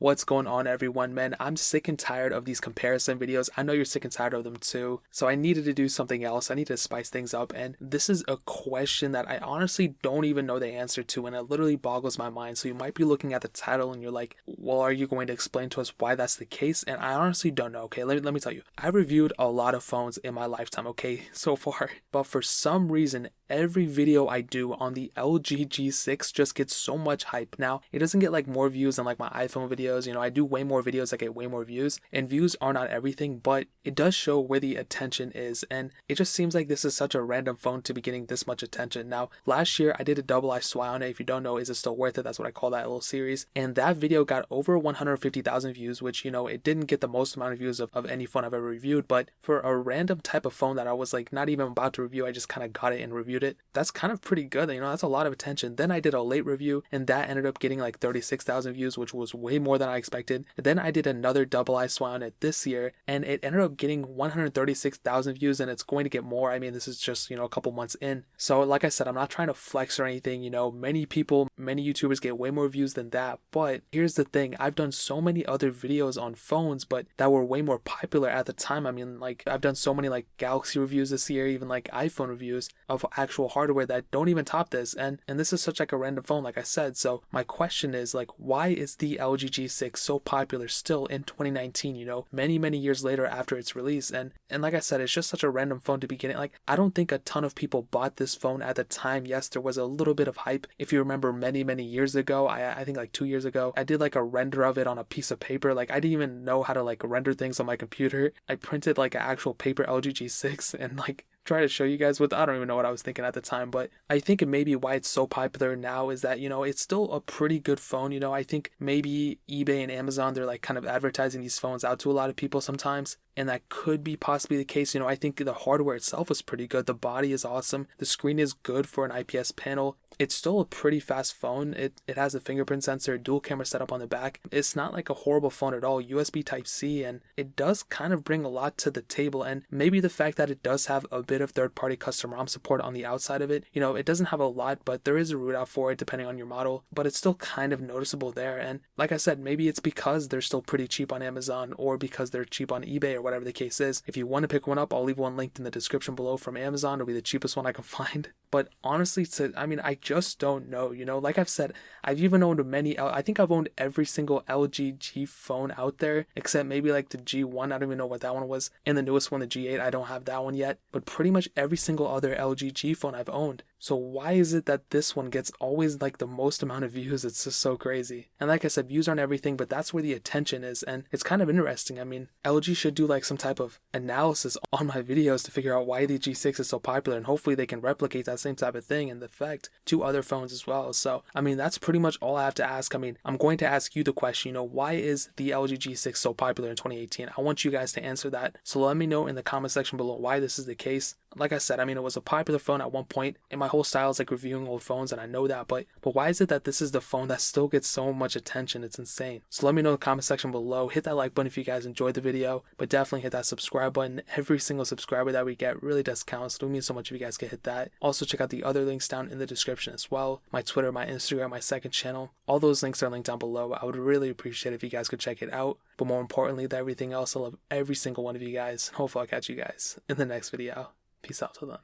What's going on, everyone? Man, I'm sick and tired of these comparison videos. I know you're sick and tired of them too. So I needed to do something else. I need to spice things up. And this is a question that I honestly don't even know the answer to. And it literally boggles my mind. So you might be looking at the title and you're like, well, are you going to explain to us why that's the case? And I honestly don't know. Okay, let me tell you. I reviewed a lot of phones in my lifetime, okay, so far. But for some reason, every video I do on the LG G6 just gets so much hype. Now, it doesn't get like more views than like my iPhone videos. You know, I do way more videos that get way more views, and views are not everything, but it does show where the attention is. And it just seems like this is such a random phone to be getting this much attention. Now, last year I did a double eye SWI on it. If you don't know, is it still worth it? That's what I call that little series. And that video got over 150,000 views, which, you know, it didn't get the most amount of views of any phone I've ever reviewed, but for a random type of phone that I was like not even about to review, I just kind of got it and reviewed it. That's kind of pretty good. You know, that's a lot of attention. Then I did a late review and that ended up getting like 36,000 views, which was way more than I expected. Then I did another double eye SWI on it this year and it ended up getting 136,000 views, and it's going to get more. I mean, this is just, you know, a couple months in. So like I said, I'm not trying to flex or anything. You know, many YouTubers get way more views than that. But here's the thing. I've done so many other videos on phones, but that were way more popular at the time. I mean, like I've done so many like Galaxy reviews this year, even like iPhone reviews of actual hardware that don't even top this. And this is such like a random phone, like I said. So my question is like, why is the LG G6 so popular still in 2019, you know, many years later after its release? And like I said, it's just such a random phone to begin it. Like, I don't think a ton of people bought this phone at the time. Yes, there was a little bit of hype. If you remember many years ago, I think like 2 years ago, I did like a render of it on a piece of paper. Like, I didn't even know how to like render things on my computer. I printed like an actual paper LG G6 and like try to show you guys what I don't even know what I was thinking at the time. But I think maybe why it's so popular now is that, you know, it's still a pretty good phone. You know, I think maybe eBay and Amazon, they're like kind of advertising these phones out to a lot of people sometimes, and that could be possibly the case. You know, I think the hardware itself is pretty good. The body is awesome. The screen is good for an IPS panel. It's still a pretty fast phone. It has a fingerprint sensor, dual camera setup on the back. It's not like a horrible phone at all. USB Type-C, and it does kind of bring a lot to the table. And maybe the fact that it does have a bit of third-party custom ROM support on the outside of it. You know, it doesn't have a lot, but there is a root out for it depending on your model. But it's still kind of noticeable there. And like I said, maybe it's because they're still pretty cheap on Amazon or because they're cheap on eBay or whatever the case is. If you want to pick one up, I'll leave one linked in the description below from Amazon. It'll be the cheapest one I can find. But honestly, I just don't know. You know, like I've said, I've even owned I think I've owned every single LG G phone out there, except maybe like the G1. I don't even know what that one was. And the newest one, the G8, I don't have that one yet. But pretty much every single other LG G phone I've owned. So why is it that this one gets always like the most amount of views? It's just so crazy. And like I said, views aren't everything, but that's where the attention is. And it's kind of interesting. I mean, LG should do like some type of analysis on my videos to figure out why the G6 is so popular. And hopefully they can replicate that same type of thing and the effect to other phones as well. So, I mean, that's pretty much all I have to ask. I mean, I'm going to ask you the question, you know, why is the LG G6 so popular in 2018? I want you guys to answer that. So let me know in the comment section below why this is the case. Like I said, I mean, it was a popular phone at one point, and my whole style is like reviewing old phones, and I know that, but why is it that this is the phone that still gets so much attention? It's insane. So let me know in the comment section below. Hit that like button if you guys enjoyed the video, but definitely hit that subscribe button. Every single subscriber that we get really does count, so it would mean so much if you guys could hit that. Also, check out the other links down in the description as well. My Twitter, my Instagram, my second channel. All those links are linked down below. I would really appreciate it if you guys could check it out. But more importantly than everything else, I love every single one of you guys. Hopefully I'll catch you guys in the next video. Peace out till then.